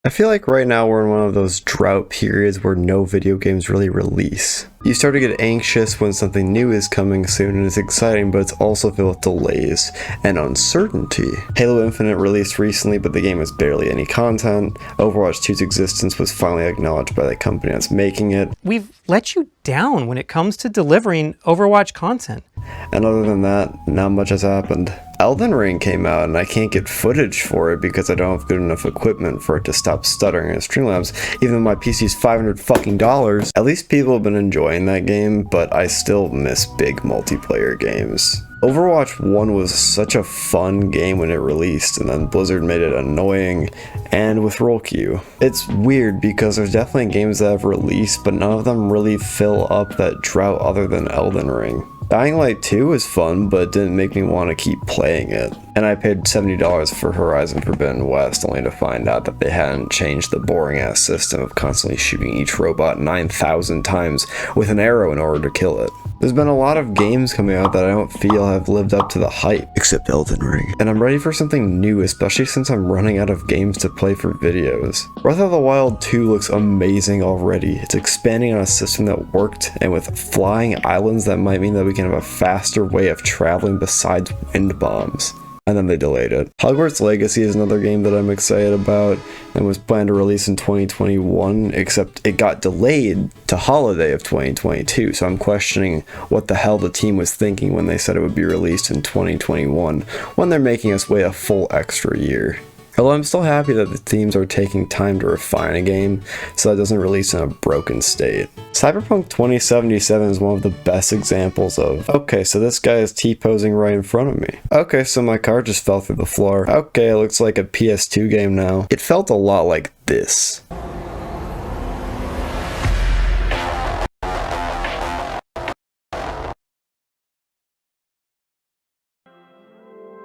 I feel like right now we're in one of those drought periods where no video games really release. You start to get anxious when something new is coming soon and it's exciting, but it's also filled with delays and uncertainty. Halo Infinite released recently, but the game has barely any content. Overwatch 2's existence was finally acknowledged by the company that's making it. We've let you down when it comes to delivering Overwatch content. And other than that, not much has happened. Elden Ring came out and I can't get footage for it because I don't have good enough equipment for it to stop stuttering in Streamlabs, even though my PC's $500. At least people have been enjoying that game, but I still miss big multiplayer games. Overwatch 1 was such a fun game when it released, and then Blizzard made it annoying and with roll queue. It's weird because there's definitely games that have released, but none of them really fill up that drought other than Elden Ring. Dying Light 2 was fun, but it didn't make me want to keep playing it. And I paid $70 for Horizon Forbidden West only to find out that they hadn't changed the boring ass system of constantly shooting each robot 9,000 times with an arrow in order to kill it. There's been a lot of games coming out that I don't feel have lived up to the hype, except Elden Ring. And I'm ready for something new, especially since I'm running out of games to play for videos. Breath of the Wild 2 looks amazing already. It's expanding on a system that worked, and with flying islands that might mean that we can have a faster way of traveling besides wind bombs. And then they delayed it. Hogwarts Legacy is another game that I'm excited about and was planned to release in 2021, except it got delayed to holiday of 2022, so I'm questioning what the hell the team was thinking when they said it would be released in 2021 when they're making us wait a full extra year. Although I'm still happy that the teams are taking time to refine a game so that it doesn't release in a broken state. Cyberpunk 2077 is one of the best examples of, okay, so this guy is T-posing right in front of me. Okay, so my car just fell through the floor. Okay, it looks like a PS2 game now. It felt a lot like this.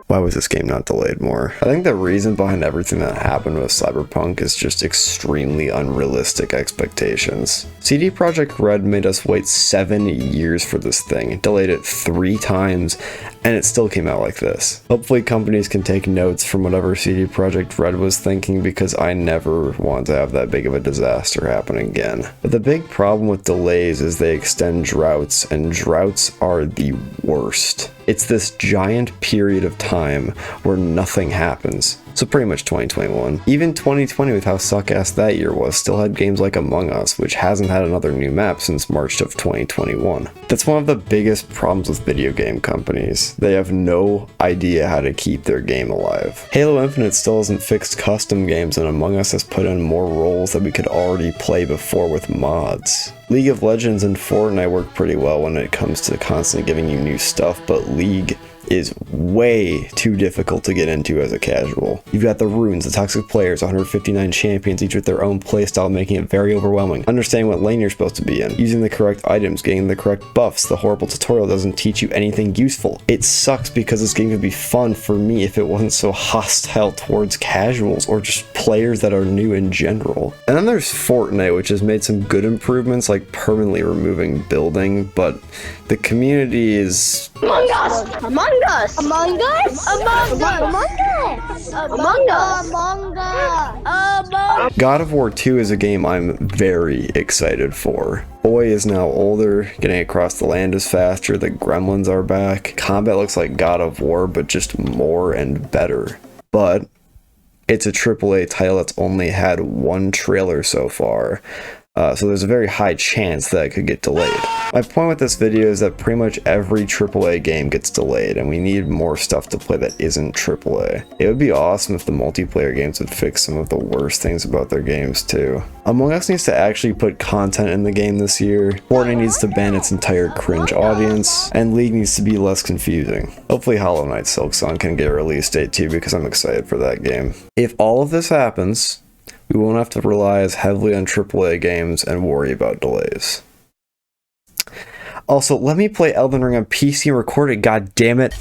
Why was this game not delayed more? I think the reason behind everything that happened with Cyberpunk is just extremely unrealistic expectations. CD Projekt Red made us wait 7 years for this thing, delayed it 3 times, and it still came out like this. Hopefully companies can take notes from whatever CD Projekt Red was thinking, because I never want to have that big of a disaster happen again. But the big problem with delays is they extend droughts, and droughts are the worst. It's this giant period of time where nothing happens. So pretty much 2021. Even 2020, with how suck-ass that year was, still had games like Among Us, which hasn't had another new map since March of 2021. That's one of the biggest problems with video game companies. They have no idea how to keep their game alive. Halo Infinite still hasn't fixed custom games, and Among Us has put in more roles that we could already play before with mods. League of Legends and Fortnite work pretty well when it comes to constantly giving you new stuff, but League is way too difficult to get into as a casual. You've got the runes, the toxic players, 159 champions, each with their own playstyle, making it very overwhelming. Understanding what lane you're supposed to be in, using the correct items, getting the correct buffs. The horrible tutorial doesn't teach you anything useful. It sucks because this game could be fun for me if it wasn't so hostile towards casuals or just players that are new in general. And then there's Fortnite, which has made some good improvements like permanently removing building, but the community is... Among Us! Among Us! Among Us! Among Us! Among Us! Among Us! God of War 2 is a game I'm very excited for. Boy is now older, getting across the land is faster, the gremlins are back. Combat looks like God of War, but just more and better. But it's a AAA title that's only had 1 trailer so far. So there's a very high chance that it could get delayed. My point with this video is that pretty much every AAA game gets delayed, and we need more stuff to play that isn't AAA. It would be awesome if the multiplayer games would fix some of the worst things about their games too. Among Us needs to actually put content in the game this year, Fortnite needs to ban its entire cringe audience, and League needs to be less confusing. Hopefully Hollow Knight Silksong can get a release date too, because I'm excited for that game. If all of this happens, we won't have to rely as heavily on AAA games and worry about delays. Also, let me play Elden Ring on PC and record it, god damn it.